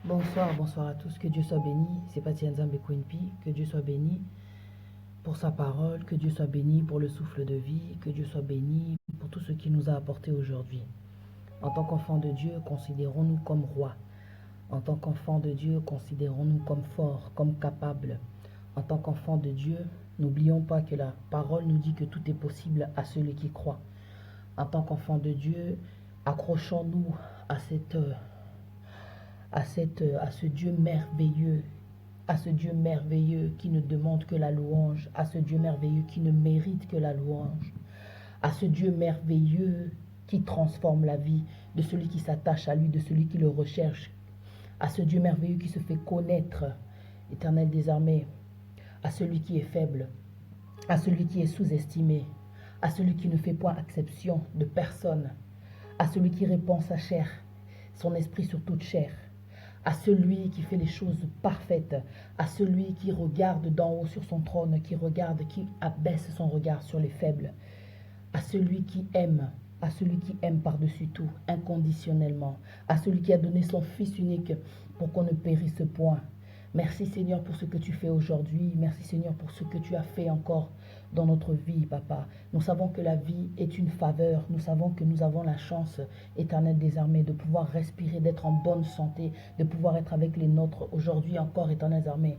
Bonsoir à tous, que Dieu soit béni. C'est Patia Nzambe Quinpi, que Dieu soit béni pour sa parole, que Dieu soit béni pour le souffle de vie, que Dieu soit béni pour tout ce qu'il nous a apporté aujourd'hui. En tant qu'enfants de Dieu, considérons-nous comme rois. En tant qu'enfants de Dieu, considérons-nous comme forts, comme capables. En tant qu'enfants de Dieu, n'oublions pas que la parole nous dit que tout est possible à celui qui croit. En tant qu'enfants de Dieu, accrochons-nous à ce Dieu merveilleux qui ne demande que la louange, à ce Dieu merveilleux qui ne mérite que la louange, à ce Dieu merveilleux qui transforme la vie de celui qui s'attache à lui, de celui qui le recherche, à ce Dieu merveilleux qui se fait connaître, Éternel des armées, à celui qui est faible, à celui qui est sous-estimé, à celui qui ne fait point exception de personne, à celui qui répand sa chair, son esprit sur toute chair, à celui qui fait les choses parfaites, à celui qui regarde d'en haut sur son trône, qui abaisse son regard sur les faibles, à celui qui aime par-dessus tout, inconditionnellement, à celui qui a donné son Fils unique pour qu'on ne périsse point. Merci Seigneur pour ce que tu fais aujourd'hui. Merci Seigneur pour ce que tu as fait encore dans notre vie, Papa. Nous savons que la vie est une faveur. Nous savons que nous avons la chance, Éternel des armées, de pouvoir respirer, d'être en bonne santé, de pouvoir être avec les nôtres aujourd'hui encore, Éternel des armées.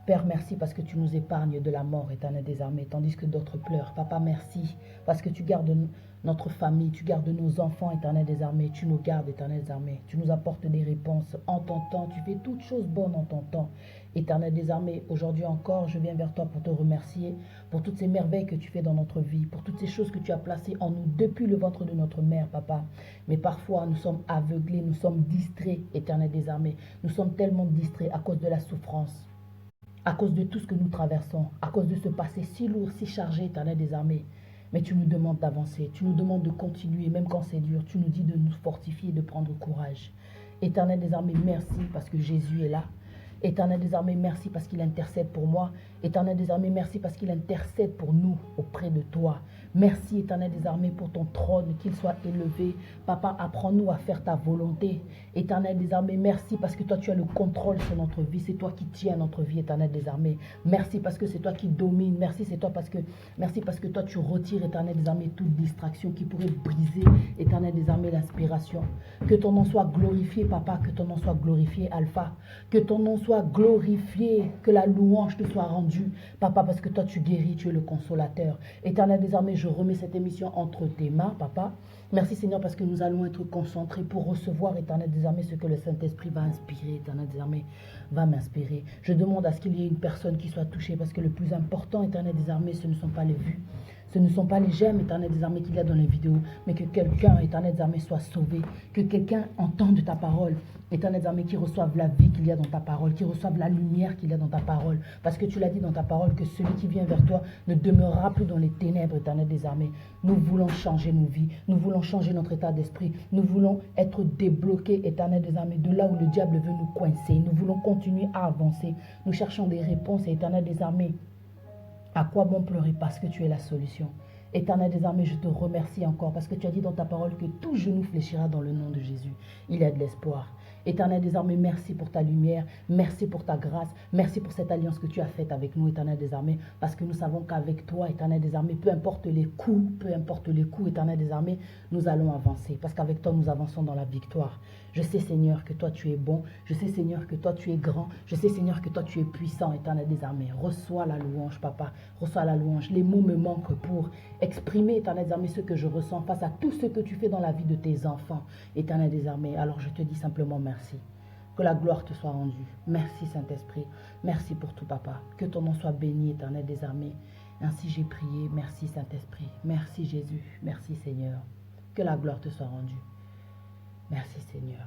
Père, merci parce que tu nous épargnes de la mort, Éternel des armées, tandis que d'autres pleurent. Papa, merci parce que tu gardes notre famille, tu gardes nos enfants, Éternel des armées, tu nous gardes, Éternel des armées. Tu nous apportes des réponses en ton temps, tu fais toutes choses bonnes en ton temps. Éternel des armées, aujourd'hui encore, je viens vers toi pour te remercier pour toutes ces merveilles que tu fais dans notre vie, pour toutes ces choses que tu as placées en nous depuis le ventre de notre mère, Papa. Mais parfois, nous sommes aveuglés, nous sommes distraits, Éternel des armées. Nous sommes tellement distraits à cause de la souffrance, à cause de tout ce que nous traversons, à cause de ce passé si lourd, si chargé, Éternel des armées. Mais tu nous demandes d'avancer, tu nous demandes de continuer, même quand c'est dur. Tu nous dis de nous fortifier, de prendre courage. Éternel des armées, merci parce que Jésus est là. Éternel des armées, merci parce qu'il intercède pour moi. Éternel des armées, merci parce qu'il intercède pour nous auprès de toi. Merci, Éternel des armées, pour ton trône, qu'il soit élevé. Papa, apprends-nous à faire ta volonté. Éternel des armées, merci parce que toi, tu as le contrôle sur notre vie. C'est toi qui tiens notre vie, Éternel des armées. Merci parce que c'est toi qui domines. Merci parce que toi, tu retires, Éternel des armées, toute distraction qui pourrait briser, Éternel des armées, l'inspiration. Que ton nom soit glorifié, Papa, que ton nom soit glorifié, Alpha. Que ton nom soit glorifié, que la louange te soit rendue, Papa, parce que toi, tu guéris, tu es le consolateur. Éternel des armées, je remets cette émission entre tes mains, Papa. Merci Seigneur parce que nous allons être concentrés pour recevoir, Éternel des armées, ce que le Saint-Esprit va inspirer, Éternel des armées, va m'inspirer. Je demande à ce qu'il y ait une personne qui soit touchée parce que le plus important, Éternel des armées, ce ne sont pas les vues. Ce ne sont pas les j'aime, Éternel des armées, qu'il y a dans les vidéos, mais que quelqu'un, Éternel des armées, soit sauvé. Que quelqu'un entende ta parole, Éternel des armées, qui reçoive la vie qu'il y a dans ta parole, qui reçoive la lumière qu'il y a dans ta parole. Parce que tu l'as dit dans ta parole que celui qui vient vers toi ne demeurera plus dans les ténèbres, Éternel des armées. Nous voulons changer nos vies, nous voulons changer notre état d'esprit, nous voulons être débloqués, Éternel des armées, de là où le diable veut nous coincer. Nous voulons continuer à avancer. Nous cherchons des réponses, Éternel des armées. À quoi bon pleurer parce que tu es la solution? Éternel des armées, je te remercie encore parce que tu as dit dans ta parole que tout genou fléchira dans le nom de Jésus. Il y a de l'espoir. Éternel des armées, merci pour ta lumière, merci pour ta grâce, merci pour cette alliance que tu as faite avec nous, Éternel des armées, parce que nous savons qu'avec toi, Éternel des armées, peu importe les coups, Éternel des armées, nous allons avancer, parce qu'avec toi, nous avançons dans la victoire. Je sais, Seigneur, que toi, tu es bon, je sais, Seigneur, que toi, tu es grand, je sais, Seigneur, que toi, tu es puissant, Éternel des armées. Reçois la louange, Papa, reçois la louange. Les mots me manquent pour exprimer, Éternel des armées, ce que je ressens face à tout ce que tu fais dans la vie de tes enfants, Éternel des armées. Alors je te dis simplement merci. Que la gloire te soit rendue. Merci Saint-Esprit. Merci pour tout, Papa. Que ton nom soit béni, Éternel des armées. Ainsi j'ai prié. Merci Saint-Esprit. Merci Jésus. Merci Seigneur. Que la gloire te soit rendue. Merci Seigneur.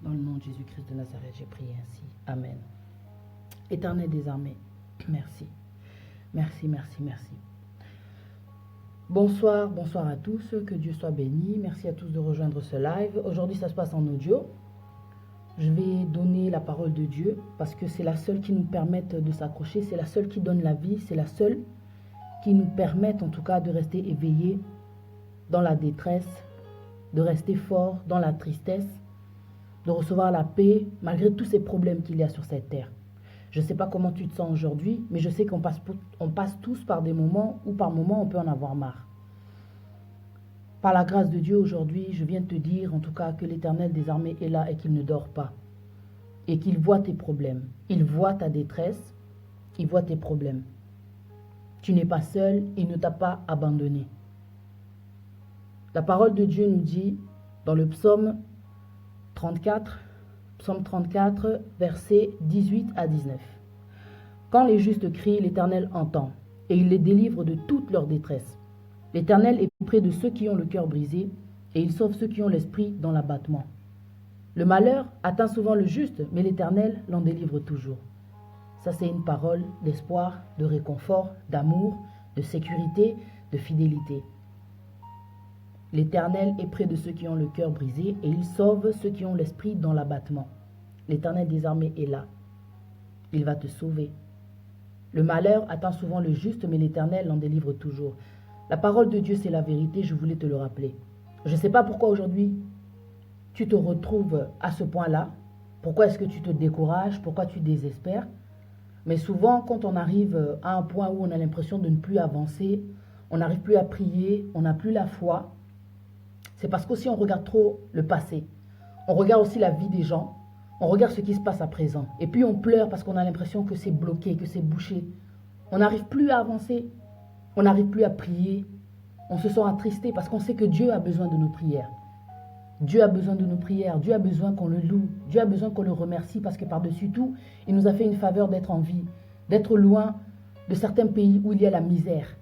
Dans le nom de Jésus-Christ de Nazareth, j'ai prié ainsi. Amen. Éternel des armées, merci. Merci, merci, merci. Bonsoir à tous, que Dieu soit béni. Merci à tous de rejoindre ce live. Aujourd'hui, ça se passe en audio. Je vais donner la parole de Dieu parce que c'est la seule qui nous permette de s'accrocher, c'est la seule qui donne la vie, c'est la seule qui nous permette en tout cas de rester éveillés dans la détresse, de rester fort dans la tristesse, de recevoir la paix malgré tous ces problèmes qu'il y a sur cette terre. Je ne sais pas comment tu te sens aujourd'hui, mais je sais qu'on passe tous par des moments où par moments on peut en avoir marre. Par la grâce de Dieu aujourd'hui, je viens te dire en tout cas que l'Éternel des armées est là et qu'il ne dort pas. Et qu'il voit tes problèmes. Il voit ta détresse, il voit tes problèmes. Tu n'es pas seul, il ne t'a pas abandonné. La parole de Dieu nous dit dans le psaume 34, versets 18 à 19. Quand les justes crient, l'Éternel entend, et il les délivre de toute leur détresse. L'Éternel est près de ceux qui ont le cœur brisé, et il sauve ceux qui ont l'esprit dans l'abattement. Le malheur atteint souvent le juste, mais l'Éternel l'en délivre toujours. Ça, c'est une parole d'espoir, de réconfort, d'amour, de sécurité, de fidélité. L'Éternel est près de ceux qui ont le cœur brisé, et il sauve ceux qui ont l'esprit dans l'abattement. L'Éternel des armées est là. Il va te sauver. Le malheur atteint souvent le juste, mais l'Éternel l'en délivre toujours. La parole de Dieu, c'est la vérité, je voulais te le rappeler. Je ne sais pas pourquoi aujourd'hui tu te retrouves à ce point-là. Pourquoi est-ce que tu te décourages? Pourquoi tu désespères? Mais souvent, quand on arrive à un point où on a l'impression de ne plus avancer, on n'arrive plus à prier, on n'a plus la foi, c'est parce qu'aussi on regarde trop le passé. On regarde aussi la vie des gens, on regarde ce qui se passe à présent. Et puis on pleure parce qu'on a l'impression que c'est bloqué, que c'est bouché. On n'arrive plus à avancer, on n'arrive plus à prier. On se sent attristé parce qu'on sait que Dieu a besoin de nos prières. Dieu a besoin de nos prières, Dieu a besoin qu'on le loue, Dieu a besoin qu'on le remercie parce que par-dessus tout, il nous a fait une faveur d'être en vie, d'être loin de certains pays où il y a la misère.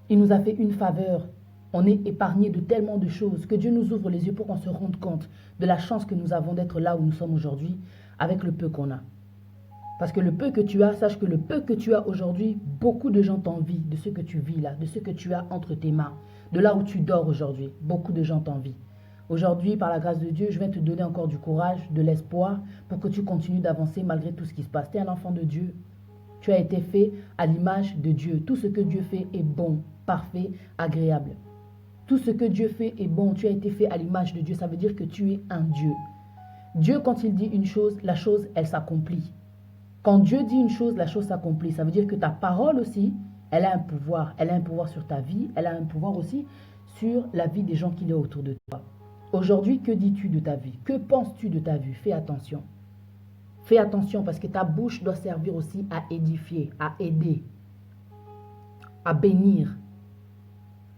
Il nous a fait une faveur. On est épargné de tellement de choses. Que Dieu nous ouvre les yeux pour qu'on se rende compte de la chance que nous avons d'être là où nous sommes aujourd'hui avec le peu qu'on a. Parce que le peu que tu as, sache que le peu que tu as aujourd'hui, beaucoup de gens t'envient de ce que tu vis là, de ce que tu as entre tes mains, de là où tu dors aujourd'hui. Beaucoup de gens t'envient. Aujourd'hui, par la grâce de Dieu, je viens te donner encore du courage, de l'espoir pour que tu continues d'avancer malgré tout ce qui se passe. Tu es un enfant de Dieu. Tu as été fait à l'image de Dieu. Tout ce que Dieu fait est bon, parfait, agréable. Tout ce que Dieu fait est bon. Tu as été fait à l'image de Dieu. Ça veut dire que tu es un Dieu. Dieu, quand il dit une chose, la chose, elle s'accomplit. Quand Dieu dit une chose, la chose s'accomplit. Ça veut dire que ta parole aussi, elle a un pouvoir. Elle a un pouvoir sur ta vie. Elle a un pouvoir aussi sur la vie des gens qui sont autour de toi. Aujourd'hui, que dis-tu de ta vie? Que penses-tu de ta vie? Fais attention. Fais attention parce que ta bouche doit servir aussi à édifier, à aider, à bénir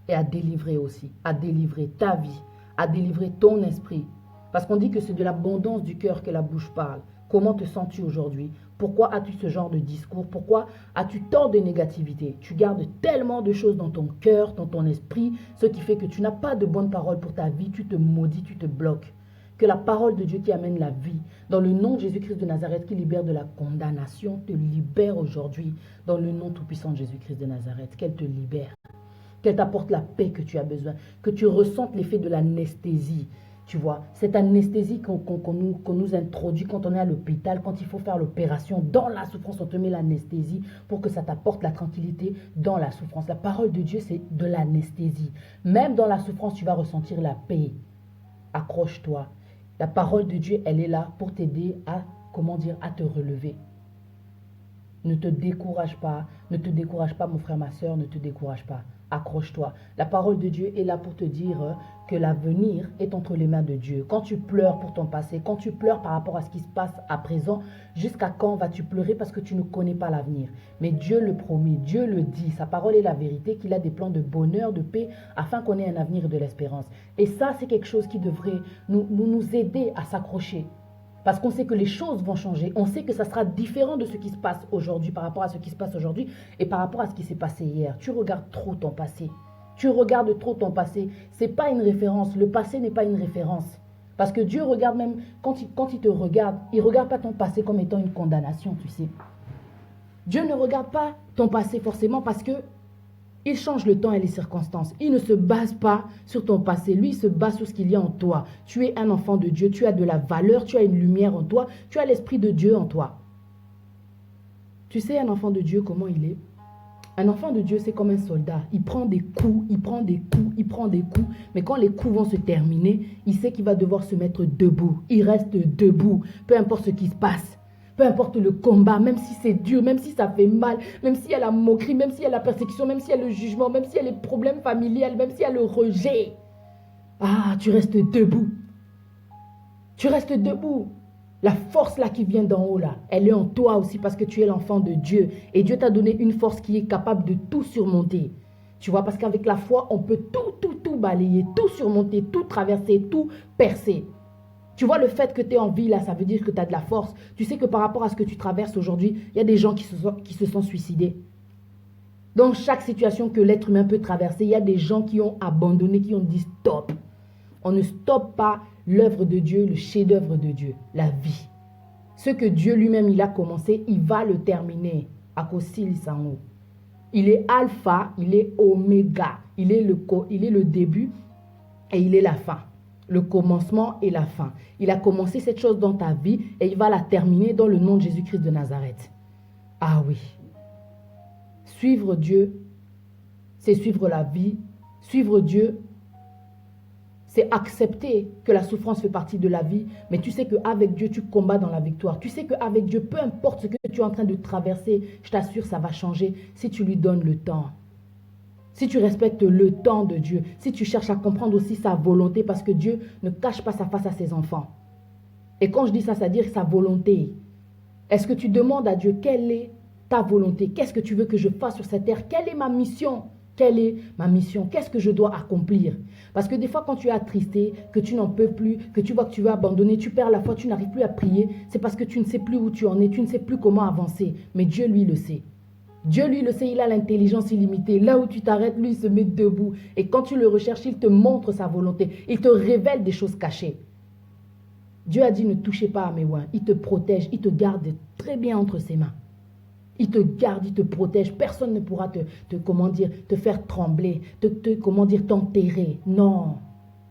et à délivrer aussi. À délivrer ta vie, à délivrer ton esprit. Parce qu'on dit que c'est de l'abondance du cœur que la bouche parle. Comment te sens-tu aujourd'hui? Pourquoi as-tu ce genre de discours? Pourquoi as-tu tant de négativité? Tu gardes tellement de choses dans ton cœur, dans ton esprit, ce qui fait que tu n'as pas de bonnes paroles pour ta vie, tu te maudis, tu te bloques. Que la parole de Dieu qui amène la vie, dans le nom de Jésus-Christ de Nazareth, qui libère de la condamnation, te libère aujourd'hui, dans le nom tout-puissant de Jésus-Christ de Nazareth, qu'elle te libère, qu'elle t'apporte la paix que tu as besoin, que tu ressentes l'effet de l'anesthésie. Tu vois, cette anesthésie qu'on nous introduit quand on est à l'hôpital, quand il faut faire l'opération, dans la souffrance, on te met l'anesthésie pour que ça t'apporte la tranquillité dans la souffrance. La parole de Dieu, c'est de l'anesthésie. Même dans la souffrance, tu vas ressentir la paix. Accroche-toi. La parole de Dieu, elle est là pour t'aider à, à te relever. Ne te décourage pas, mon frère, ma soeur, ne te décourage pas. Accroche-toi. La parole de Dieu est là pour te dire que l'avenir est entre les mains de Dieu. Quand tu pleures pour ton passé, quand tu pleures par rapport à ce qui se passe à présent, jusqu'à quand vas-tu pleurer parce que tu ne connais pas l'avenir? Mais Dieu le promet, Dieu le dit, sa parole est la vérité, qu'il a des plans de bonheur, de paix, afin qu'on ait un avenir et de l'espérance. Et ça, c'est quelque chose qui devrait nous aider à s'accrocher. Parce qu'on sait que les choses vont changer. On sait que ça sera différent de ce qui se passe aujourd'hui par rapport à ce qui se passe aujourd'hui et par rapport à ce qui s'est passé hier. Tu regardes trop ton passé. Tu regardes trop ton passé. Ce n'est pas une référence. Le passé n'est pas une référence. Parce que Dieu regarde même, quand il te regarde, il ne regarde pas ton passé comme étant une condamnation, tu sais. Dieu ne regarde pas ton passé forcément parce que il change le temps et les circonstances. Il ne se base pas sur ton passé. Lui, il se base sur ce qu'il y a en toi. Tu es un enfant de Dieu. Tu as de la valeur. Tu as une lumière en toi. Tu as l'esprit de Dieu en toi. Tu sais, un enfant de Dieu, comment il est? Un enfant de Dieu, c'est comme un soldat. Il prend des coups, il prend des coups, il prend des coups. Mais quand les coups vont se terminer, il sait qu'il va devoir se mettre debout. Il reste debout, peu importe ce qui se passe. Peu importe le combat, même si c'est dur, même si ça fait mal, même s'il y a la moquerie, même s'il y a la persécution, même s'il y a le jugement, même s'il y a les problèmes familiaux, même s'il y a le rejet. Ah, tu restes debout. Tu restes debout. La force là qui vient d'en haut là, elle est en toi aussi parce que tu es l'enfant de Dieu. Et Dieu t'a donné une force qui est capable de tout surmonter. Tu vois, parce qu'avec la foi, on peut tout balayer, tout surmonter, tout traverser, tout percer. Tu vois, le fait que tu es en vie, là, ça veut dire que tu as de la force. Tu sais que par rapport à ce que tu traverses aujourd'hui, il y a des gens qui se sont suicidés. Dans chaque situation que l'être humain peut traverser, il y a des gens qui ont abandonné, qui ont dit stop. On ne stoppe pas l'œuvre de Dieu, le chef-d'œuvre de Dieu, la vie. Ce que Dieu lui-même, il a commencé, il va le terminer. Il est alpha, il est oméga. Il est le début et il est la fin. Le commencement et la fin. Il a commencé cette chose dans ta vie et il va la terminer dans le nom de Jésus-Christ de Nazareth. Ah oui. Suivre Dieu, c'est suivre la vie. Suivre Dieu, c'est accepter que la souffrance fait partie de la vie. Mais tu sais qu'avec Dieu, tu combats dans la victoire. Tu sais qu'avec Dieu, peu importe ce que tu es en train de traverser, je t'assure, ça va changer si tu lui donnes le temps. Si tu respectes le temps de Dieu, si tu cherches à comprendre aussi sa volonté, parce que Dieu ne cache pas sa face à ses enfants. Et quand je dis ça, c'est-à-dire sa volonté. Est-ce que tu demandes à Dieu quelle est ta volonté? Qu'est-ce que tu veux que je fasse sur cette terre? Quelle est ma mission? Quelle est ma mission? Qu'est-ce que je dois accomplir? Parce que des fois, quand tu es attristé, que tu n'en peux plus, que tu vois que tu veux abandonner, tu perds la foi, tu n'arrives plus à prier, c'est parce que tu ne sais plus où tu en es, tu ne sais plus comment avancer. Mais Dieu, lui, le sait. Dieu, lui, le sait, il a l'intelligence illimitée. Là où tu t'arrêtes, lui, il se met debout. Et quand tu le recherches, il te montre sa volonté. Il te révèle des choses cachées. Dieu a dit, ne touchez pas à mes oins. Il te protège, il te garde très bien entre ses mains. Il te garde, il te protège. Personne ne pourra te faire trembler, t'enterrer. Non.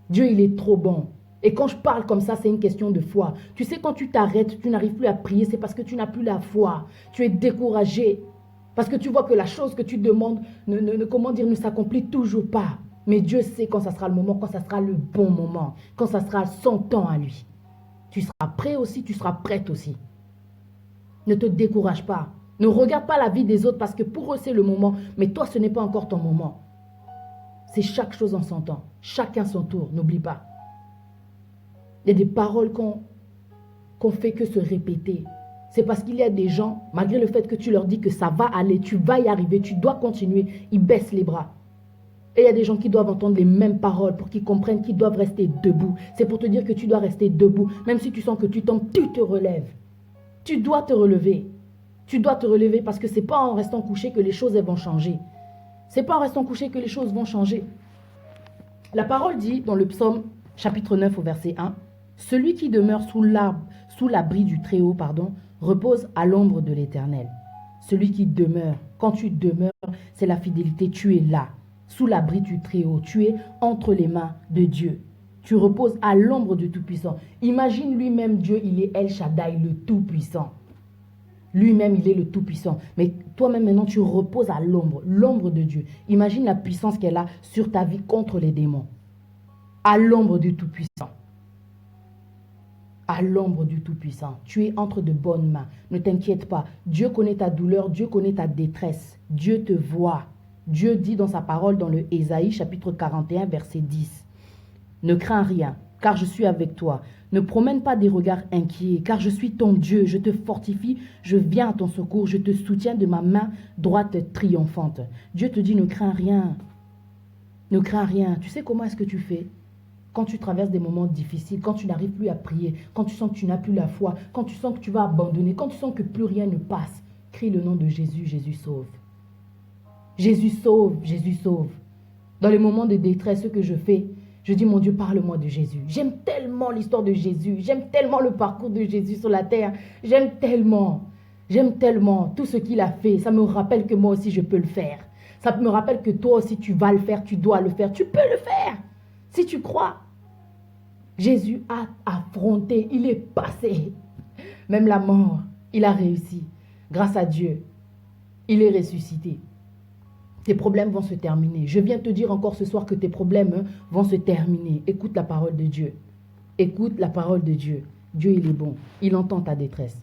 Dieu, il est trop bon. Et quand je parle comme ça, c'est une question de foi. Tu sais, quand tu t'arrêtes, tu n'arrives plus à prier, c'est parce que tu n'as plus la foi. Tu es découragé. Parce que tu vois que la chose que tu demandes ne s'accomplit toujours pas. Mais Dieu sait quand ça sera le moment, quand ça sera le bon moment, quand ça sera son temps à lui. Tu seras prêt aussi, tu seras prête aussi. Ne te décourage pas. Ne regarde pas la vie des autres parce que pour eux c'est le moment. Mais toi ce n'est pas encore ton moment. C'est chaque chose en son temps. Chacun son tour, n'oublie pas. Il y a des paroles qu'on fait que se répéter. C'est parce qu'il y a des gens, malgré le fait que tu leur dis que ça va aller, tu vas y arriver, tu dois continuer, ils baissent les bras. Et il y a des gens qui doivent entendre les mêmes paroles pour qu'ils comprennent qu'ils doivent rester debout. C'est pour te dire que tu dois rester debout. Même si tu sens que tu tombes, tu te relèves. Tu dois te relever. Tu dois te relever parce que ce n'est pas en restant couché que les choses elles vont changer. Ce n'est pas en restant couché que les choses vont changer. La parole dit dans le psaume chapitre 9 au verset 1, « Celui qui demeure sous l'abri du Très-Haut, repose à l'ombre de l'Éternel. » Celui qui demeure, quand tu demeures, c'est la fidélité, tu es là, sous l'abri du Très-Haut, tu es entre les mains de Dieu. Tu reposes à l'ombre du Tout-Puissant. Imagine lui-même Dieu, il est El Shaddai, le Tout-Puissant. Lui-même, il est le Tout-Puissant. Mais toi-même, maintenant, tu reposes à l'ombre de Dieu. Imagine la puissance qu'elle a sur ta vie contre les démons. À l'ombre du Tout-Puissant. À l'ombre du Tout-Puissant. Tu es entre de bonnes mains. Ne t'inquiète pas. Dieu connaît ta douleur. Dieu connaît ta détresse. Dieu te voit. Dieu dit dans sa parole dans le Ésaïe chapitre 41 verset 10. Ne crains rien, car je suis avec toi. Ne promène pas des regards inquiets, car je suis ton Dieu. Je te fortifie, je viens à ton secours. Je te soutiens de ma main droite triomphante. Dieu te dit ne crains rien. Ne crains rien. Tu sais comment est-ce que tu fais? Quand tu traverses des moments difficiles, quand tu n'arrives plus à prier, quand tu sens que tu n'as plus la foi, quand tu sens que tu vas abandonner, quand tu sens que plus rien ne passe, crie le nom de Jésus, Jésus sauve. Jésus sauve, Jésus sauve. Dans les moments de détresse, ce que je fais, je dis, mon Dieu, parle-moi de Jésus. J'aime tellement l'histoire de Jésus. J'aime tellement le parcours de Jésus sur la terre. J'aime tellement tout ce qu'il a fait. Ça me rappelle que moi aussi, je peux le faire. Ça me rappelle que toi aussi, tu vas le faire, tu dois le faire. Tu peux le faire, si tu crois. Jésus a affronté, il est passé. Même la mort, il a réussi. Grâce à Dieu, il est ressuscité. tes problèmes vont se terminer. Je viens te dire encore ce soir que tes problèmes vont se terminer. Écoute la parole de Dieu. Écoute la parole de Dieu. Dieu, il est bon. Il entend ta détresse.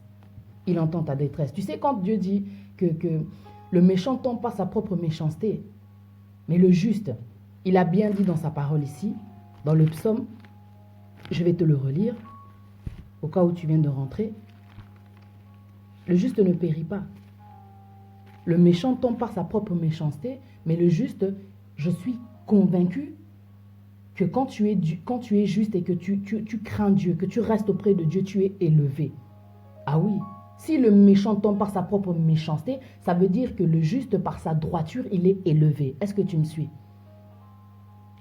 Il entend ta détresse. Tu sais, quand Dieu dit que le méchant tombe par sa propre méchanceté, mais le juste, il a bien dit dans sa parole ici, dans le psaume, je vais te le relire, au cas où tu viens de rentrer. Le juste ne périt pas. Le méchant tombe par sa propre méchanceté, mais le juste, je suis convaincu que quand tu es juste et que tu crains Dieu, que tu restes auprès de Dieu, tu es élevé. Ah oui, si le méchant tombe par sa propre méchanceté, ça veut dire que le juste, par sa droiture, il est élevé. Est-ce que tu me suis?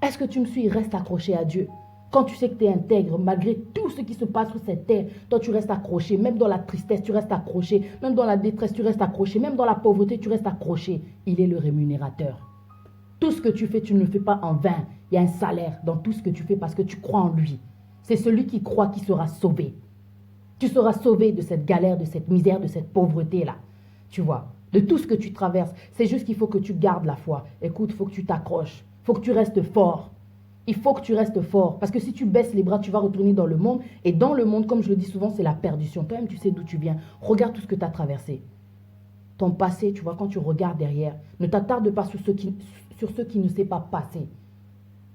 Est-ce que tu me suis? Reste accroché à Dieu. Quand tu sais que tu es intègre, malgré tout ce qui se passe sur cette terre, toi tu restes accroché. Même dans la tristesse, tu restes accroché. Même dans la détresse, tu restes accroché. Même dans la pauvreté, tu restes accroché. Il est le rémunérateur. Tout ce que tu fais, tu ne le fais pas en vain. Il y a un salaire dans tout ce que tu fais parce que tu crois en lui. C'est celui qui croit qui sera sauvé. Tu seras sauvé de cette galère, de cette misère, de cette pauvreté-là. Tu vois, de tout ce que tu traverses. C'est juste qu'il faut que tu gardes la foi. Écoute, il faut que tu t'accroches. Il faut que tu restes fort. Il faut que tu restes fort. Parce que si tu baisses les bras, tu vas retourner dans le monde. Et dans le monde, comme je le dis souvent, c'est la perdition. Toi-même, tu sais d'où tu viens. Regarde tout ce que tu as traversé. Ton passé, tu vois, quand tu regardes derrière, ne t'attarde pas sur ce qui ne s'est pas passé.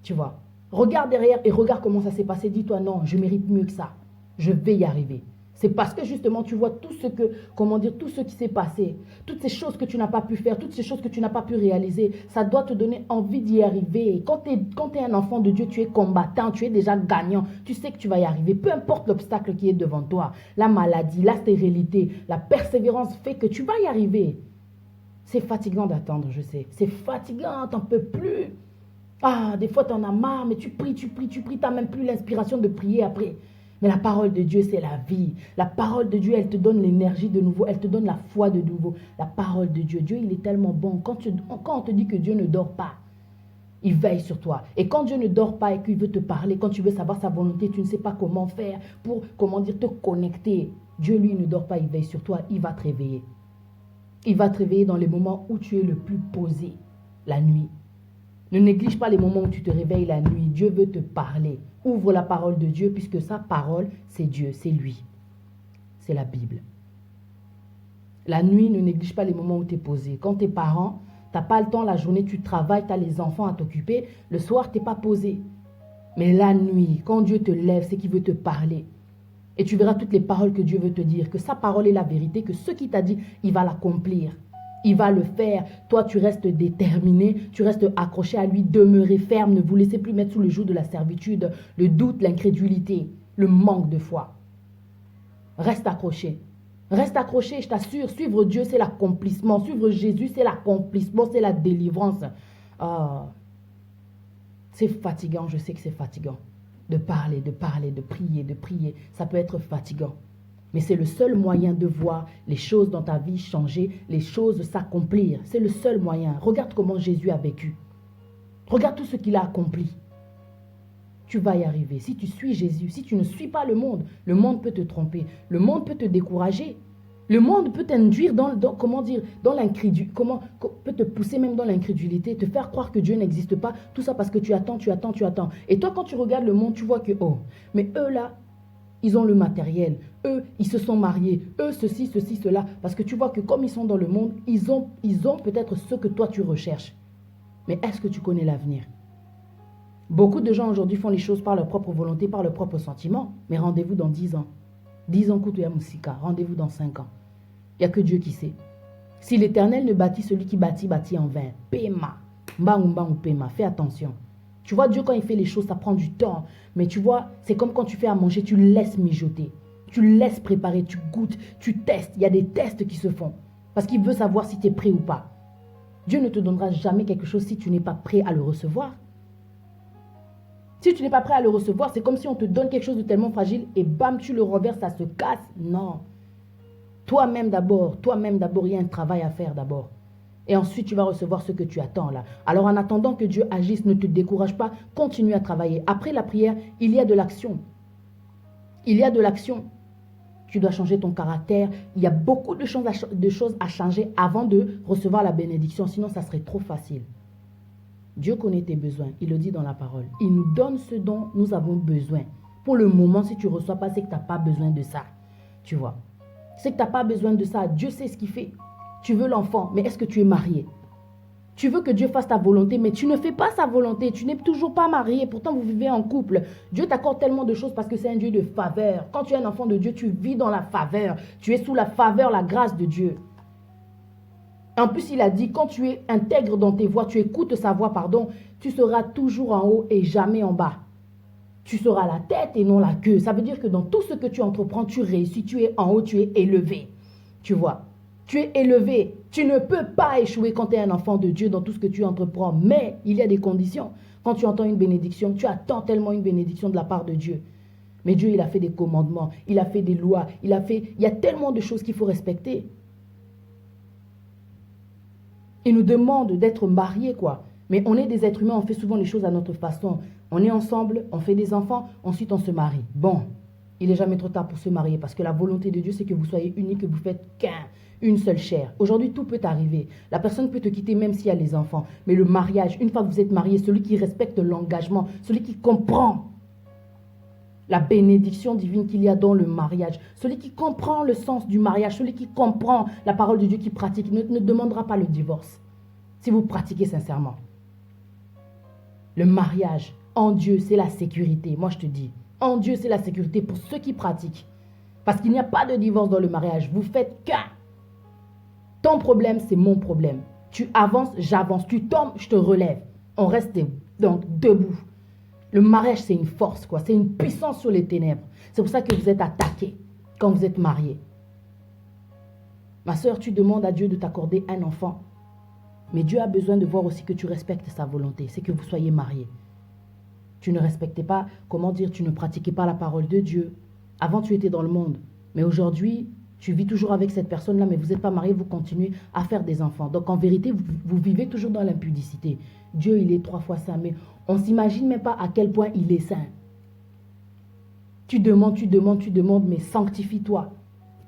Tu vois. Regarde derrière et regarde comment ça s'est passé. Dis-toi, non, je mérite mieux que ça. Je vais y arriver. C'est parce que justement, tu vois tout ce qui s'est passé, toutes ces choses que tu n'as pas pu faire, toutes ces choses que tu n'as pas pu réaliser, ça doit te donner envie d'y arriver. Quand tu es un enfant de Dieu, tu es combattant, tu es déjà gagnant, tu sais que tu vas y arriver. Peu importe l'obstacle qui est devant toi, la maladie, la stérilité, la persévérance fait que tu vas y arriver. C'est fatigant d'attendre, je sais. C'est fatigant, t'en peux plus. Ah, des fois, tu en as marre, mais tu pries, tu n'as même plus l'inspiration de prier après. Mais la parole de Dieu, c'est la vie. La parole de Dieu, elle te donne l'énergie de nouveau. Elle te donne la foi de nouveau. La parole de Dieu. Dieu, il est tellement bon. Quand on te dit que Dieu ne dort pas, il veille sur toi. Et quand Dieu ne dort pas et qu'il veut te parler, quand tu veux savoir sa volonté, tu ne sais pas comment faire pour, te connecter. Dieu, lui, ne dort pas, il veille sur toi. Il va te réveiller. Il va te réveiller dans les moments où tu es le plus posé, la nuit. Ne néglige pas les moments où tu te réveilles la nuit. Dieu veut te parler. Ouvre la parole de Dieu puisque sa parole, c'est Dieu, c'est lui. C'est la Bible. La nuit, ne néglige pas les moments où tu es posé. Quand tes parents, tu n'as pas le temps, la journée, tu travailles, tu as les enfants à t'occuper. Le soir, tu n'es pas posé. Mais la nuit, quand Dieu te lève, c'est qu'il veut te parler. Et tu verras toutes les paroles que Dieu veut te dire. Que sa parole est la vérité, que ce qu'il t'a dit, il va l'accomplir. Il va le faire. Toi, tu restes déterminé, tu restes accroché à lui, demeurez ferme, ne vous laissez plus mettre sous le joug de la servitude, le doute, l'incrédulité, le manque de foi. Reste accroché. Reste accroché, je t'assure, suivre Dieu, c'est l'accomplissement. Suivre Jésus, c'est l'accomplissement, c'est la délivrance. Ah, c'est fatigant, je sais que c'est fatigant. De parler, de prier, de prier. Ça peut être fatigant. Mais c'est le seul moyen de voir les choses dans ta vie changer, les choses s'accomplir. C'est le seul moyen. Regarde comment Jésus a vécu. Regarde tout ce qu'il a accompli. Tu vas y arriver. Si tu suis Jésus, si tu ne suis pas le monde peut te tromper. Le monde peut te décourager. Le monde peut t'induire dans l'incrédulité, peut te pousser même dans l'incrédulité, te faire croire que Dieu n'existe pas. Tout ça parce que tu attends. Et toi, quand tu regardes le monde, tu vois que, oh, mais eux là, ils ont le matériel. Eux, ils se sont mariés. Eux, ceci, cela. Parce que tu vois que comme ils sont dans le monde, ils ont peut-être ce que toi tu recherches. Mais est-ce que tu connais l'avenir? Beaucoup de gens aujourd'hui font les choses par leur propre volonté, par leur propre sentiment. Mais rendez-vous dans 10 ans. 10 ans, Kutuya Musika. Rendez-vous dans 5 ans. Il n'y a que Dieu qui sait. Si l'Éternel ne bâtit, celui qui bâtit en vain. Pema. Mbang pema. Fais attention. Tu vois, Dieu, quand il fait les choses, ça prend du temps. Mais tu vois, c'est comme quand tu fais à manger, tu laisses mijoter. Tu laisses préparer, tu goûtes, tu testes. Il y a des tests qui se font. Parce qu'il veut savoir si tu es prêt ou pas. Dieu ne te donnera jamais quelque chose si tu n'es pas prêt à le recevoir. Si tu n'es pas prêt à le recevoir, c'est comme si on te donne quelque chose de tellement fragile et bam, tu le renverses, ça se casse. Non. Toi-même d'abord, il y a un travail à faire d'abord. Et ensuite, tu vas recevoir ce que tu attends là. Alors, en attendant que Dieu agisse, ne te décourage pas. Continue à travailler. Après la prière, il y a de l'action. Il y a de l'action. tu dois changer ton caractère. Il y a beaucoup de choses à changer avant de recevoir la bénédiction. Sinon, ça serait trop facile. Dieu connaît tes besoins. Il le dit dans la parole. Il nous donne ce dont nous avons besoin. Pour le moment, si tu ne reçois pas, c'est que tu n'as pas besoin de ça. Tu vois. C'est que tu n'as pas besoin de ça. Dieu sait ce qu'il fait. Tu veux l'enfant, mais est-ce que tu es marié? Tu veux que Dieu fasse ta volonté, mais tu ne fais pas sa volonté. Tu n'es toujours pas marié. Pourtant, vous vivez en couple. Dieu t'accorde tellement de choses parce que c'est un Dieu de faveur. Quand tu es un enfant de Dieu, tu vis dans la faveur. Tu es sous la faveur, la grâce de Dieu. En plus, il a dit, quand tu es intègre dans tes voies, tu écoutes sa voix, pardon, tu seras toujours en haut et jamais en bas. Tu seras la tête et non la queue. Ça veut dire que dans tout ce que tu entreprends, tu réussis. Tu es en haut, tu es élevé. Tu vois, tu es élevé. Tu ne peux pas échouer quand tu es un enfant de Dieu dans tout ce que tu entreprends. Mais il y a des conditions. Quand tu entends une bénédiction, tu attends tellement une bénédiction de la part de Dieu. Mais Dieu, il a fait des commandements, il a fait des lois, il y a tellement de choses qu'il faut respecter. Il nous demande d'être mariés, quoi. Mais on est des êtres humains, on fait souvent les choses à notre façon. On est ensemble, on fait des enfants, ensuite on se marie. Bon, il n'est jamais trop tard pour se marier parce que la volonté de Dieu, c'est que vous soyez unis, que vous faites qu'une seule chair. Aujourd'hui, tout peut arriver. La personne peut te quitter même s'il y a les enfants. Mais le mariage, une fois que vous êtes mariés, celui qui respecte l'engagement, celui qui comprend la bénédiction divine qu'il y a dans le mariage, celui qui comprend le sens du mariage, celui qui comprend la parole de Dieu, qui pratique, ne demandera pas le divorce si vous pratiquez sincèrement. Le mariage, en Dieu, c'est la sécurité. Moi, je te dis, en Dieu, c'est la sécurité pour ceux qui pratiquent. Parce qu'il n'y a pas de divorce dans le mariage. Vous faites qu'un. Ton problème, c'est mon problème. Tu avances, j'avance. Tu tombes, je te relève. On reste donc debout. Le mariage, c'est une force, quoi. C'est une puissance sur les ténèbres. C'est pour ça que vous êtes attaqués quand vous êtes mariés. Ma soeur, tu demandes à Dieu de t'accorder un enfant. Mais Dieu a besoin de voir aussi que tu respectes sa volonté. C'est que vous soyez mariés. Tu ne respectais pas, comment dire, tu ne pratiquais pas la parole de Dieu. Avant, tu étais dans le monde. Mais aujourd'hui, tu vis toujours avec cette personne-là, mais vous n'êtes pas mariés, vous continuez à faire des enfants. Donc, en vérité, vous vivez toujours dans l'impudicité. Dieu, il est 3 fois saint, mais on ne s'imagine même pas à quel point il est saint. Tu demandes, mais sanctifie-toi.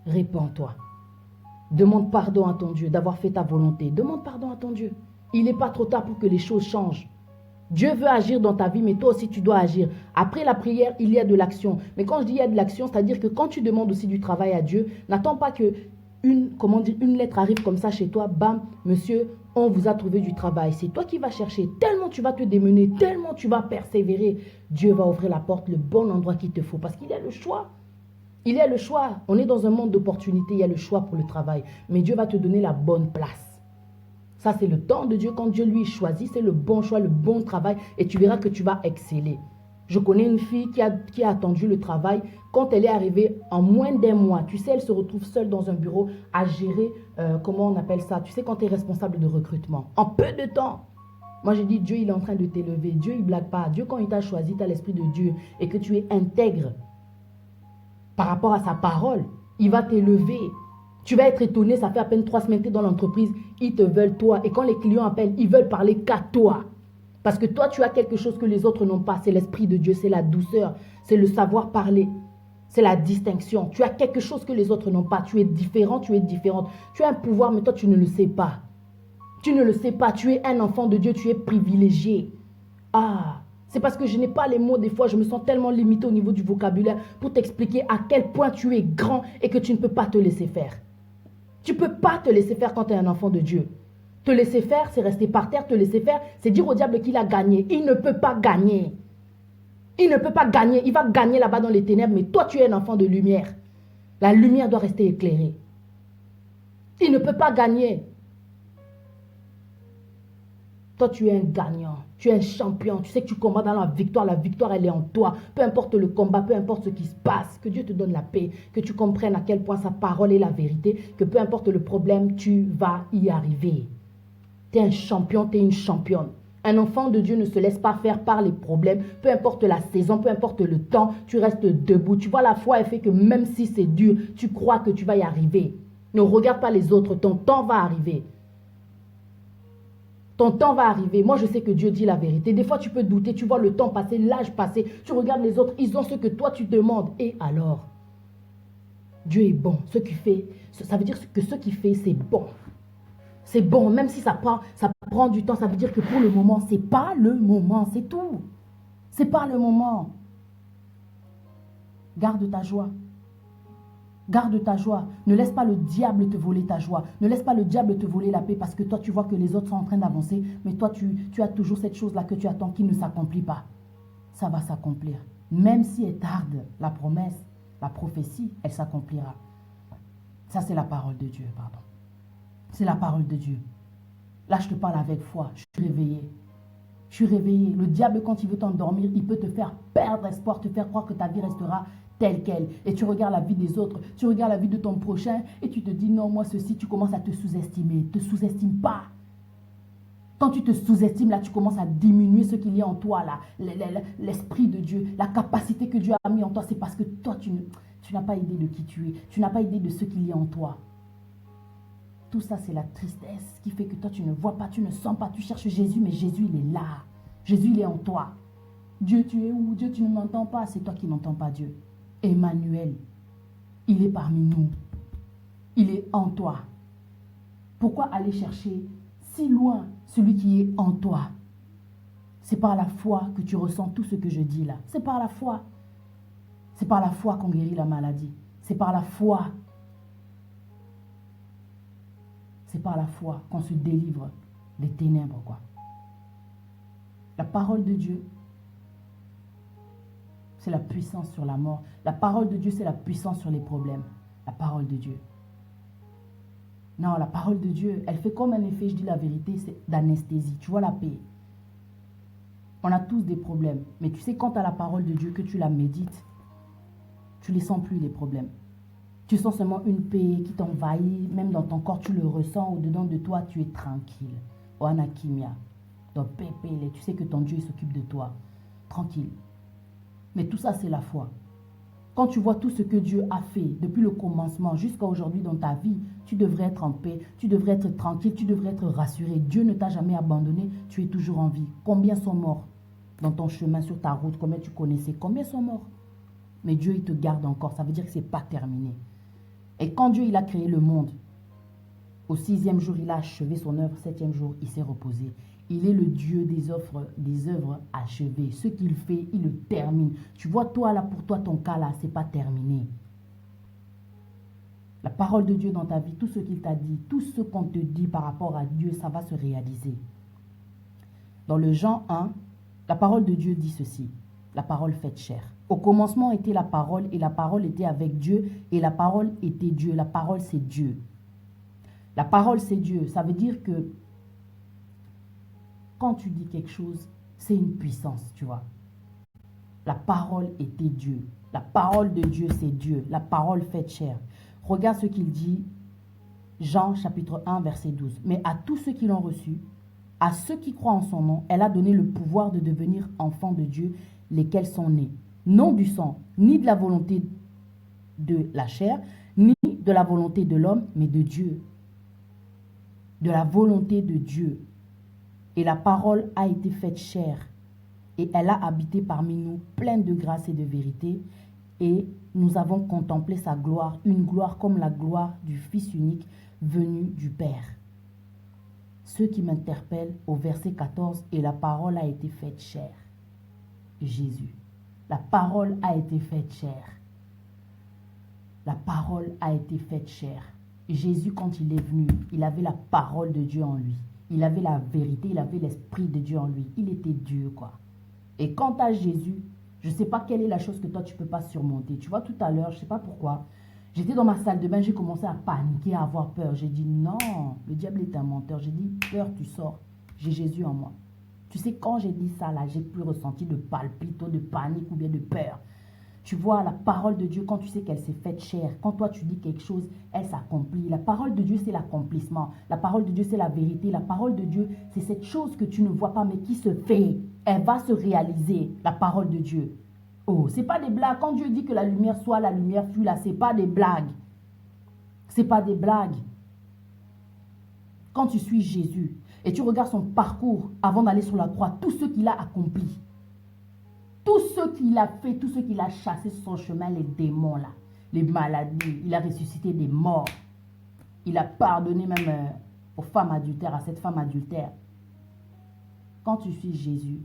Répands-toi. Demande pardon à ton Dieu d'avoir fait ta volonté. Demande pardon à ton Dieu. Il n'est pas trop tard pour que les choses changent. Dieu veut agir dans ta vie, mais toi aussi tu dois agir. Après la prière, il y a de l'action. Mais quand je dis il y a de l'action, c'est-à-dire que quand tu demandes aussi du travail à Dieu, n'attends pas que une lettre arrive comme ça chez toi, bam, monsieur, on vous a trouvé du travail. C'est toi qui vas chercher. Tellement tu vas te démener, tellement tu vas persévérer. Dieu va ouvrir la porte, le bon endroit qu'il te faut, parce qu'il y a le choix. Il y a le choix. On est dans un monde d'opportunités, il y a le choix pour le travail. Mais Dieu va te donner la bonne place. Ça, c'est le temps de Dieu. Quand Dieu lui choisit, c'est le bon choix, le bon travail. Et tu verras que tu vas exceller. Je connais une fille qui a attendu le travail. Quand elle est arrivée en moins d'1 mois, tu sais, elle se retrouve seule dans un bureau à gérer, comment on appelle ça? Tu sais, quand tu es responsable de recrutement. En peu de temps. Moi, je dis, Dieu, il est en train de t'élever. Dieu, il ne blague pas. Dieu, quand il t'a choisi, tu as l'esprit de Dieu. Et que tu es intègre par rapport à sa parole, il va t'élever. Tu vas être étonné, ça fait à peine 3 semaines que tu es dans l'entreprise, ils te veulent toi. Et quand les clients appellent, ils veulent parler qu'à toi. Parce que toi, tu as quelque chose que les autres n'ont pas. C'est l'esprit de Dieu, c'est la douceur, c'est le savoir parler, c'est la distinction. Tu as quelque chose que les autres n'ont pas. Tu es différent, tu es différente. Tu as un pouvoir, mais toi, tu ne le sais pas. Tu ne le sais pas. Tu es un enfant de Dieu, tu es privilégié. Ah, c'est parce que je n'ai pas les mots des fois, je me sens tellement limitée au niveau du vocabulaire pour t'expliquer à quel point tu es grand et que tu ne peux pas te laisser faire. Tu ne peux pas te laisser faire quand tu es un enfant de Dieu. Te laisser faire, c'est rester par terre. Te laisser faire, c'est dire au diable qu'il a gagné. Il ne peut pas gagner. Il ne peut pas gagner. Il va gagner là-bas dans les ténèbres, mais toi, tu es un enfant de lumière. La lumière doit rester éclairée. Il ne peut pas gagner. Toi, tu es un gagnant. Tu es un champion. Tu sais que tu combats dans la victoire. La victoire, elle est en toi. Peu importe le combat, peu importe ce qui se passe. Que Dieu te donne la paix. Que tu comprennes à quel point sa parole est la vérité. Que peu importe le problème, tu vas y arriver. Tu es un champion, tu es une championne. Un enfant de Dieu ne se laisse pas faire par les problèmes. Peu importe la saison, peu importe le temps, tu restes debout. Tu vois, la foi, elle fait que même si c'est dur, tu crois que tu vas y arriver. Ne regarde pas les autres. Ton temps va arriver. Ton temps va arriver. Moi, je sais que Dieu dit la vérité. Des fois, tu peux douter. Tu vois le temps passer, l'âge passer. Tu regardes les autres. Ils ont ce que toi, tu demandes. Et alors? Dieu est bon. Ce qu'il fait, ça veut dire que ce qu'il fait, c'est bon. C'est bon, même si ça prend du temps, ça veut dire que pour le moment, c'est pas le moment, c'est tout. C'est pas le moment. Garde ta joie. Garde ta joie. Ne laisse pas le diable te voler ta joie. Ne laisse pas le diable te voler la paix parce que toi, tu vois que les autres sont en train d'avancer, mais toi, tu as toujours cette chose-là que tu attends qui ne s'accomplit pas. Ça va s'accomplir. Même si elle tarde, la promesse, la prophétie, elle s'accomplira. Ça, c'est la parole de Dieu, pardon. C'est la parole de Dieu. Là, je te parle avec foi. Je suis réveillée. Je suis réveillée. Le diable, quand il veut t'endormir, il peut te faire perdre espoir, te faire croire que ta vie restera telle qu'elle. Et tu regardes la vie des autres, tu regardes la vie de ton prochain et tu te dis non, moi ceci, tu commences à te sous-estimer. Ne te sous-estime pas. Quand tu te sous-estimes, là, tu commences à diminuer ce qu'il y a en toi, là, l'esprit de Dieu, la capacité que Dieu a mis en toi. C'est parce que toi, tu n'as pas idée de qui tu es. Tu n'as pas idée de ce qu'il y a en toi. Tout ça, c'est la tristesse qui fait que toi, tu ne vois pas, tu ne sens pas. Tu cherches Jésus, mais Jésus, il est là. Jésus, il est en toi. Dieu, tu es où? Dieu, tu ne m'entends pas. C'est toi qui n'entends pas Dieu. Emmanuel, il est parmi nous. Il est en toi. Pourquoi aller chercher si loin celui qui est en toi? C'est par la foi que tu ressens tout ce que je dis là. C'est par la foi. C'est par la foi qu'on guérit la maladie. C'est par la foi. C'est par la foi qu'on se délivre des ténèbres, quoi. La parole de Dieu, c'est la puissance sur la mort. La parole de Dieu, c'est la puissance sur les problèmes. La parole de Dieu. Non, la parole de Dieu, elle fait comme un effet, je dis la vérité, c'est d'anesthésie. Tu vois la paix. On a tous des problèmes. Mais tu sais, quand tu as la parole de Dieu, que tu la médites, tu ne les sens plus, les problèmes. Tu sens seulement une paix qui t'envahit, même dans ton corps, tu le ressens, au-dedans de toi, tu es tranquille. Oh, Anakimia. Donc, pépé, tu sais que ton Dieu s'occupe de toi. Tranquille. Mais tout ça, c'est la foi. Quand tu vois tout ce que Dieu a fait depuis le commencement jusqu'à aujourd'hui dans ta vie, tu devrais être en paix, tu devrais être tranquille, tu devrais être rassuré. Dieu ne t'a jamais abandonné, tu es toujours en vie. Combien sont morts dans ton chemin, sur ta route, combien tu connaissais, combien sont morts? Mais Dieu, il te garde encore, ça veut dire que ce n'est pas terminé. Et quand Dieu, il a créé le monde, au 6e jour, il a achevé son œuvre, 7e jour, il s'est reposé. Il est le Dieu des œuvres achevées. Ce qu'il fait, il le termine. Tu vois, toi, là, pour toi, ton cas, là, ce n'est pas terminé. La parole de Dieu dans ta vie, tout ce qu'il t'a dit, tout ce qu'on te dit par rapport à Dieu, ça va se réaliser. Dans le Jean 1, la parole de Dieu dit ceci. La parole faite chair. Au commencement était la parole, et la parole était avec Dieu, et la parole était Dieu. La parole, c'est Dieu. La parole, c'est Dieu. Ça veut dire que quand tu dis quelque chose, c'est une puissance, tu vois. La parole était Dieu. La parole de Dieu, c'est Dieu. La parole faite chair. Regarde ce qu'il dit, Jean chapitre 1, verset 12. Mais à tous ceux qui l'ont reçu, à ceux qui croient en son nom, elle a donné le pouvoir de devenir enfants de Dieu, lesquels sont nés. Non du sang, ni de la volonté de la chair, ni de la volonté de l'homme, mais de Dieu. De la volonté de Dieu. Et la parole a été faite chair, et elle a habité parmi nous, pleine de grâce et de vérité, et nous avons contemplé sa gloire, une gloire comme la gloire du Fils unique venu du Père. Ceux qui m'interpellent au verset 14, et la parole a été faite chair. Jésus. La parole a été faite chair. La parole a été faite chair. Jésus, quand il est venu, il avait la parole de Dieu en lui. Il avait la vérité, il avait l'esprit de Dieu en lui. Il était Dieu, quoi. Et quant à Jésus, je ne sais pas quelle est la chose que toi, tu ne peux pas surmonter. Tu vois, tout à l'heure, je ne sais pas pourquoi, j'étais dans ma salle de bain, j'ai commencé à paniquer, à avoir peur. J'ai dit, non, le diable est un menteur. J'ai dit, peur, tu sors. J'ai Jésus en moi. Tu sais, quand j'ai dit ça, là, j'ai plus ressenti de palpito, de panique ou bien de peur. Tu vois, la parole de Dieu, quand tu sais qu'elle s'est faite chair, quand toi tu dis quelque chose, elle s'accomplit. La parole de Dieu, c'est l'accomplissement. La parole de Dieu, c'est la vérité. La parole de Dieu, c'est cette chose que tu ne vois pas, mais qui se fait. Elle va se réaliser, la parole de Dieu. Oh, c'est pas des blagues. Quand Dieu dit que la lumière soit, la lumière fut là, c'est pas des blagues. C'est pas des blagues. Quand tu suis Jésus et tu regardes son parcours avant d'aller sur la croix, tout ce qu'il a accompli, tout ce qu'il a fait, tout ce qu'il a chassé sur son chemin, les démons là, les maladies. Il a ressuscité des morts. Il a pardonné même aux femmes adultères, à cette femme adultère. Quand tu suis Jésus,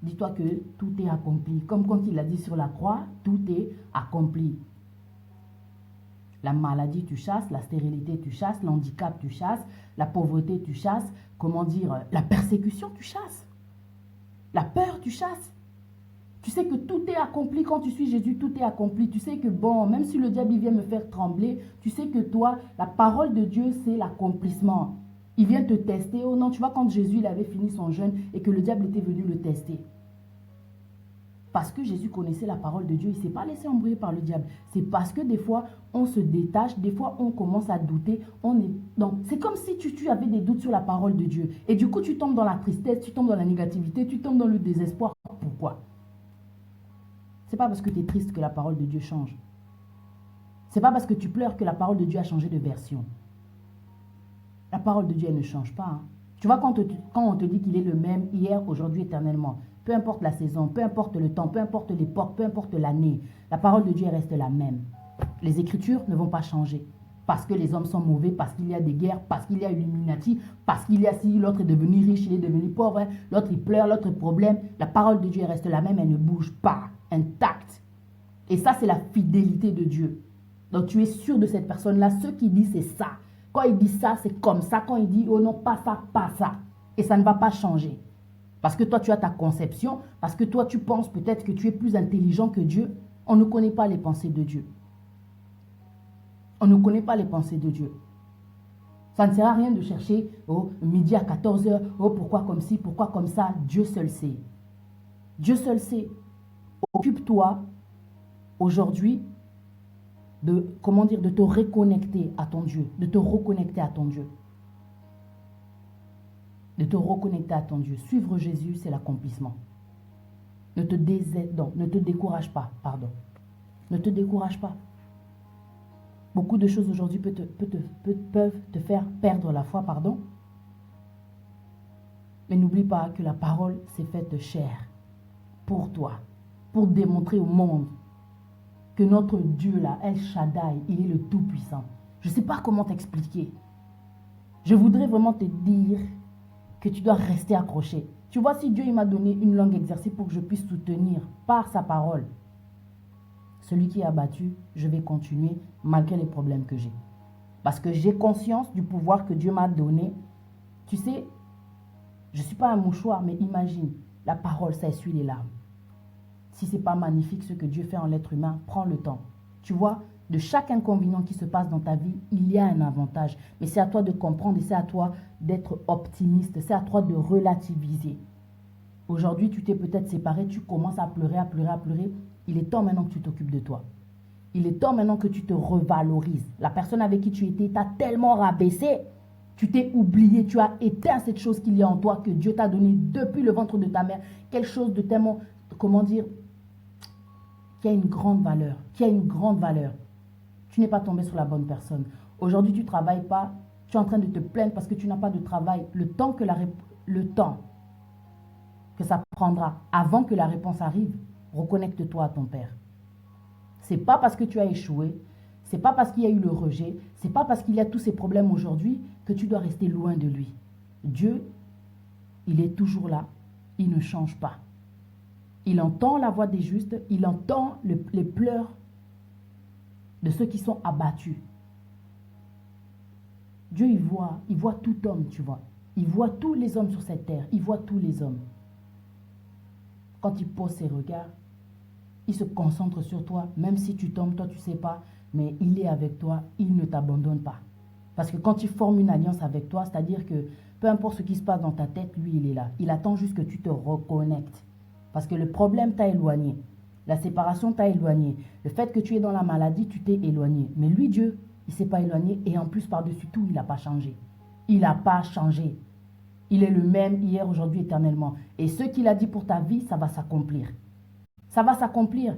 dis-toi que tout est accompli. Comme quand il a dit sur la croix, tout est accompli. La maladie, tu chasses. La stérilité, tu chasses. L'handicap, tu chasses. La pauvreté, tu chasses. Comment dire? La persécution, tu chasses. La peur, tu chasses. Tu sais que tout est accompli quand tu suis Jésus, tout est accompli. Tu sais que bon, même si le diable vient me faire trembler, tu sais que toi, la parole de Dieu, c'est l'accomplissement. Il vient te tester. Oh non, tu vois, quand Jésus il avait fini son jeûne et que le diable était venu le tester. Parce que Jésus connaissait la parole de Dieu, il ne s'est pas laissé embrouiller par le diable. C'est parce que des fois, on se détache, des fois, on commence à douter. C'est comme si tu avais des doutes sur la parole de Dieu. Et du coup, tu tombes dans la tristesse, tu tombes dans la négativité, tu tombes dans le désespoir. Pourquoi? Ce n'est pas parce que tu es triste que la parole de Dieu change. Ce n'est pas parce que tu pleures que la parole de Dieu a changé de version. La parole de Dieu, elle ne change pas. Hein. Tu vois, quand on te dit qu'il est le même hier, aujourd'hui, éternellement, peu importe la saison, peu importe le temps, peu importe l'époque, peu importe l'année, la parole de Dieu reste la même. Les Écritures ne vont pas changer. Parce que les hommes sont mauvais, parce qu'il y a des guerres, parce qu'il y a Illuminati, parce qu'il y a si l'autre est devenu riche, il est devenu pauvre, hein, l'autre il pleure, l'autre problème. La parole de Dieu reste la même, elle ne bouge pas, intacte. Et ça, c'est la fidélité de Dieu. Donc tu es sûr de cette personne-là. Ce qu'il dit, c'est ça. Quand il dit ça, c'est comme ça. Quand il dit, oh non, pas ça, pas ça. Et ça ne va pas changer. Parce que toi, tu as ta conception. Parce que toi, tu penses peut-être que tu es plus intelligent que Dieu. On ne connaît pas les pensées de Dieu. On ne connaît pas les pensées de Dieu. Ça ne sert à rien de chercher, oh, midi à 14 h, oh, pourquoi comme ci, pourquoi comme ça. Dieu seul sait. Dieu seul sait. Occupe-toi aujourd'hui de te reconnecter à ton Dieu. De te reconnecter à ton Dieu. De te reconnecter à ton Dieu. Suivre Jésus, c'est l'accomplissement. Ne te décourage pas, pardon. Ne te décourage pas. Beaucoup de choses aujourd'hui peuvent te faire perdre la foi, pardon. Mais n'oublie pas que la parole s'est faite chair pour toi, pour démontrer au monde que notre Dieu là, El Shaddai, il est le Tout-Puissant. Je ne sais pas comment t'expliquer. Je voudrais vraiment te dire que tu dois rester accroché. Tu vois, si Dieu il m'a donné une langue exercée pour que je puisse soutenir par sa parole, celui qui est abattu, je vais continuer malgré les problèmes que j'ai. Parce que j'ai conscience du pouvoir que Dieu m'a donné. Tu sais, je ne suis pas un mouchoir, mais imagine, la parole, ça essuie les larmes. Si ce n'est pas magnifique ce que Dieu fait en l'être humain, prends le temps. Tu vois, de chaque inconvénient qui se passe dans ta vie, il y a un avantage. Mais c'est à toi de comprendre et c'est à toi d'être optimiste. C'est à toi de relativiser. Aujourd'hui, tu t'es peut-être séparé, tu commences à pleurer, à pleurer, à pleurer. Il est temps maintenant que tu t'occupes de toi. Il est temps maintenant que tu te revalorises. La personne avec qui tu étais t'a tellement rabaissé. Tu t'es oublié, tu as éteint cette chose qu'il y a en toi que Dieu t'a donné depuis le ventre de ta mère. Quelque chose de tellement, comment dire, qui a une grande valeur. Qui a une grande valeur. Tu n'es pas tombé sur la bonne personne. Aujourd'hui, tu ne travailles pas. Tu es en train de te plaindre parce que tu n'as pas de travail. Le temps que ça prendra avant que la réponse arrive, reconnecte-toi à ton Père. Ce n'est pas parce que tu as échoué, ce n'est pas parce qu'il y a eu le rejet, ce n'est pas parce qu'il y a tous ces problèmes aujourd'hui que tu dois rester loin de lui. Dieu, il est toujours là, il ne change pas. Il entend la voix des justes, il entend les pleurs de ceux qui sont abattus. Dieu, il voit tout homme, tu vois. Il voit tous les hommes sur cette terre, il voit tous les hommes. Quand il pose ses regards, il se concentre sur toi, même si tu tombes, toi tu ne sais pas, mais il est avec toi, il ne t'abandonne pas. Parce que quand il forme une alliance avec toi, c'est-à-dire que peu importe ce qui se passe dans ta tête, lui il est là. Il attend juste que tu te reconnectes. Parce que le problème t'a éloigné. La séparation t'a éloigné. Le fait que tu es dans la maladie, tu t'es éloigné. Mais lui, Dieu, il ne s'est pas éloigné et en plus par-dessus tout, il n'a pas changé. Il n'a pas changé. Il est le même hier, aujourd'hui, éternellement. Et ce qu'il a dit pour ta vie, ça va s'accomplir. Ça va s'accomplir.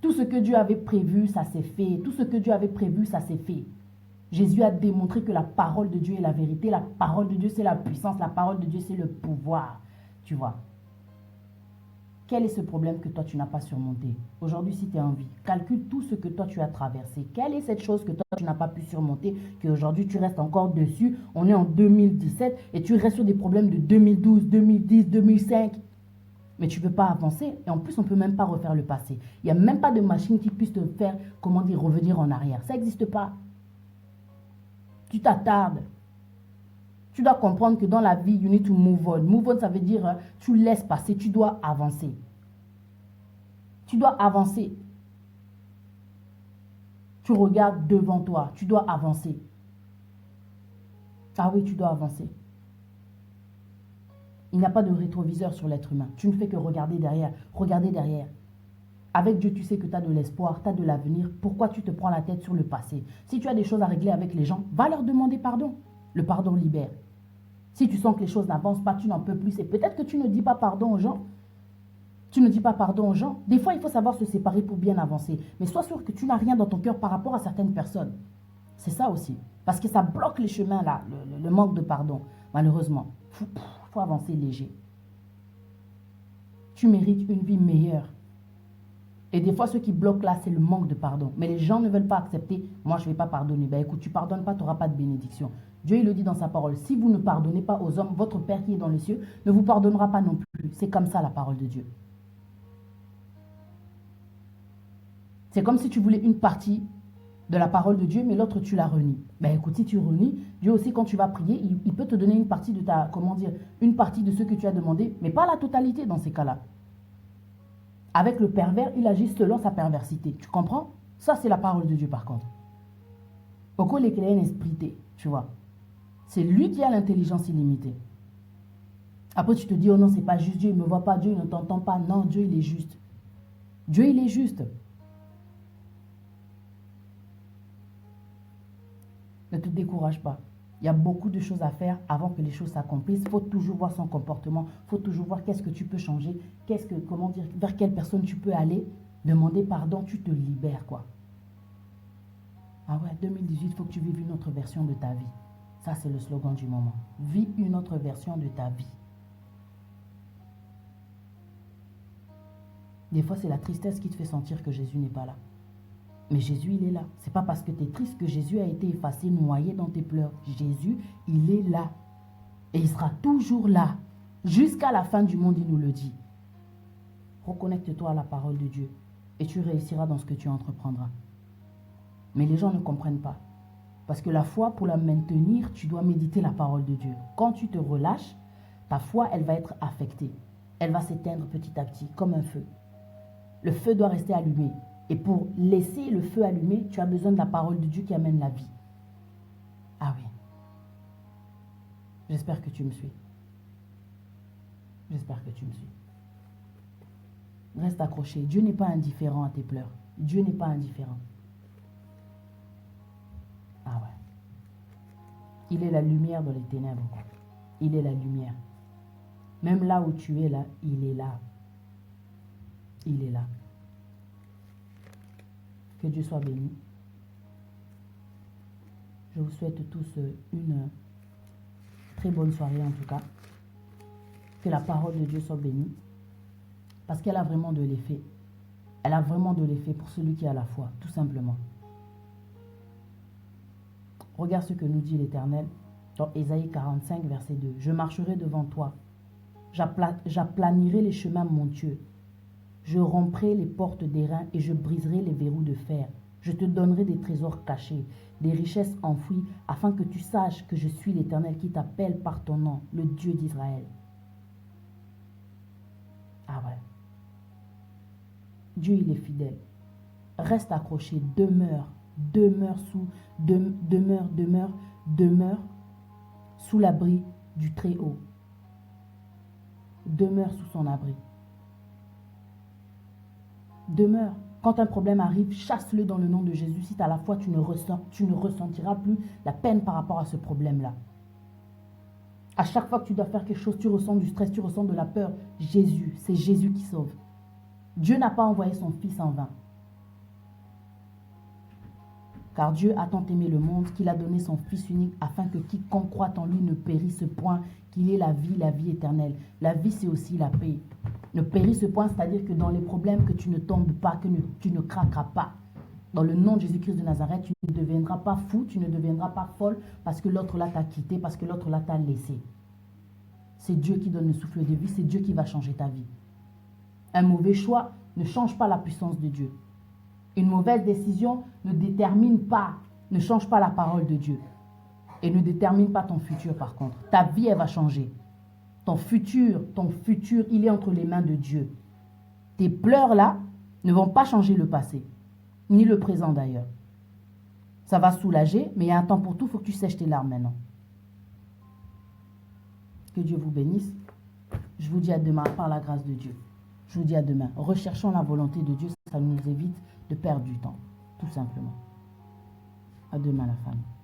Tout ce que Dieu avait prévu, ça s'est fait. Tout ce que Dieu avait prévu, ça s'est fait. Jésus a démontré que la parole de Dieu est la vérité. La parole de Dieu, c'est la puissance. La parole de Dieu, c'est le pouvoir. Tu vois. Quel est ce problème que toi, tu n'as pas surmonté? Aujourd'hui, si tu es en vie, calcule tout ce que toi, tu as traversé. Quelle est cette chose que toi, tu n'as pas pu surmonter, qu'aujourd'hui, tu restes encore dessus? On est en 2017 et tu restes sur des problèmes de 2012, 2010, 2005. Mais tu ne peux pas avancer. Et en plus, on ne peut même pas refaire le passé. Il n'y a même pas de machine qui puisse te faire, comment dire, revenir en arrière. Ça n'existe pas. Tu t'attardes. Tu dois comprendre que dans la vie, you need to move on. Move on, ça veut dire, tu laisses passer, tu dois avancer. Tu dois avancer. Tu regardes devant toi, tu dois avancer. Ah oui, tu dois avancer. Il n'y a pas de rétroviseur sur l'être humain. Tu ne fais que regarder derrière. Regarder derrière. Avec Dieu, tu sais que tu as de l'espoir, tu as de l'avenir. Pourquoi tu te prends la tête sur le passé? Si tu as des choses à régler avec les gens, va leur demander pardon. Le pardon libère. Si tu sens que les choses n'avancent pas, tu n'en peux plus. Et peut-être que tu ne dis pas pardon aux gens. Tu ne dis pas pardon aux gens. Des fois, il faut savoir se séparer pour bien avancer. Mais sois sûr que tu n'as rien dans ton cœur par rapport à certaines personnes. C'est ça aussi. Parce que ça bloque les chemins là, le manque de pardon. Malheureusement, il faut avancer léger. Tu mérites une vie meilleure. Et des fois, ce qui bloque là, c'est le manque de pardon. Mais les gens ne veulent pas accepter. Moi, je ne vais pas pardonner. Ben écoute, tu ne pardonnes pas, tu n'auras pas de bénédiction. Dieu, il le dit dans sa parole. Si vous ne pardonnez pas aux hommes, votre Père qui est dans les cieux ne vous pardonnera pas non plus. C'est comme ça la parole de Dieu. C'est comme si tu voulais une partie de la parole de Dieu, mais l'autre, tu la renies. Ben écoute, si tu renies, Dieu aussi, quand tu vas prier, il peut te donner une partie de ta, comment dire, une partie de ce que tu as demandé, mais pas la totalité dans ces cas-là. Avec le pervers, il agit selon sa perversité. Tu comprends? Ça, c'est la parole de Dieu, par contre. Pourquoi les créer un esprit, tu vois? C'est lui qui a l'intelligence illimitée. Après, tu te dis, oh non, c'est pas juste, Dieu ne me voit pas, Dieu ne t'entend pas. Non, Dieu, il est juste. Dieu, il est juste. Ne te décourage pas. Il y a beaucoup de choses à faire avant que les choses s'accomplissent. Il faut toujours voir son comportement. Il faut toujours voir qu'est-ce que tu peux changer. Comment dire, vers quelle personne tu peux aller. Demander pardon, tu te libères, quoi. Ah ouais, 2018, il faut que tu vives une autre version de ta vie. Ça, c'est le slogan du moment. Vis une autre version de ta vie. Des fois, c'est la tristesse qui te fait sentir que Jésus n'est pas là. Mais Jésus, il est là. Ce n'est pas parce que tu es triste que Jésus a été effacé, noyé dans tes pleurs. Jésus, il est là. Et il sera toujours là. Jusqu'à la fin du monde, il nous le dit. Reconnecte-toi à la parole de Dieu. Et tu réussiras dans ce que tu entreprendras. Mais les gens ne comprennent pas. Parce que la foi, pour la maintenir, tu dois méditer la parole de Dieu. Quand tu te relâches, ta foi, elle va être affectée. Elle va s'éteindre petit à petit, comme un feu. Le feu doit rester allumé. Et pour laisser le feu allumé, tu as besoin de la parole de Dieu qui amène la vie. Ah oui. J'espère que tu me suis. J'espère que tu me suis. Reste accroché. Dieu n'est pas indifférent à tes pleurs. Dieu n'est pas indifférent. Ah ouais. Il est la lumière dans les ténèbres. Il est la lumière. Même là où tu es là, il est là. Il est là. Que Dieu soit béni. Je vous souhaite tous une très bonne soirée en tout cas. Que la parole de Dieu soit bénie. Parce qu'elle a vraiment de l'effet. Elle a vraiment de l'effet pour celui qui a la foi, tout simplement. Regarde ce que nous dit l'Éternel dans Ésaïe 45, verset 2. Je marcherai devant toi. J'aplanirai les chemins montueux. Je romprai les portes d'airain et je briserai les verrous de fer. Je te donnerai des trésors cachés, des richesses enfouies, afin que tu saches que je suis l'Éternel qui t'appelle par ton nom, le Dieu d'Israël. Ah ouais. Dieu, il est fidèle. Reste accroché, demeure sous l'abri du Très-Haut. Demeure sous son abri. Demeure. Quand un problème arrive, chasse-le dans le nom de Jésus. Si tu as la foi, tu ne ressentiras plus la peine par rapport à ce problème-là. À chaque fois que tu dois faire quelque chose, tu ressens du stress, tu ressens de la peur. Jésus, c'est Jésus qui sauve. Dieu n'a pas envoyé son Fils en vain. Car Dieu a tant aimé le monde qu'il a donné son Fils unique afin que quiconque croit en lui ne périsse point, qu'il ait la vie éternelle. La vie, c'est aussi la paix. Ne périsse point, c'est-à-dire que dans les problèmes, que tu ne tombes pas, que tu ne craqueras pas. Dans le nom de Jésus-Christ de Nazareth, tu ne deviendras pas fou, tu ne deviendras pas folle parce que l'autre là t'a quitté, parce que l'autre là t'a laissé. C'est Dieu qui donne le souffle de vie, c'est Dieu qui va changer ta vie. Un mauvais choix ne change pas la puissance de Dieu. Une mauvaise décision ne détermine pas, ne change pas la parole de Dieu. Et ne détermine pas ton futur par contre. Ta vie, elle va changer. Ton futur, il est entre les mains de Dieu. Tes pleurs là ne vont pas changer le passé, ni le présent d'ailleurs. Ça va soulager, mais il y a un temps pour tout, il faut que tu sèches tes larmes maintenant. Que Dieu vous bénisse. Je vous dis à demain par la grâce de Dieu. Je vous dis à demain. Recherchons la volonté de Dieu, ça nous évite de perdre du temps, tout simplement. À demain la famille.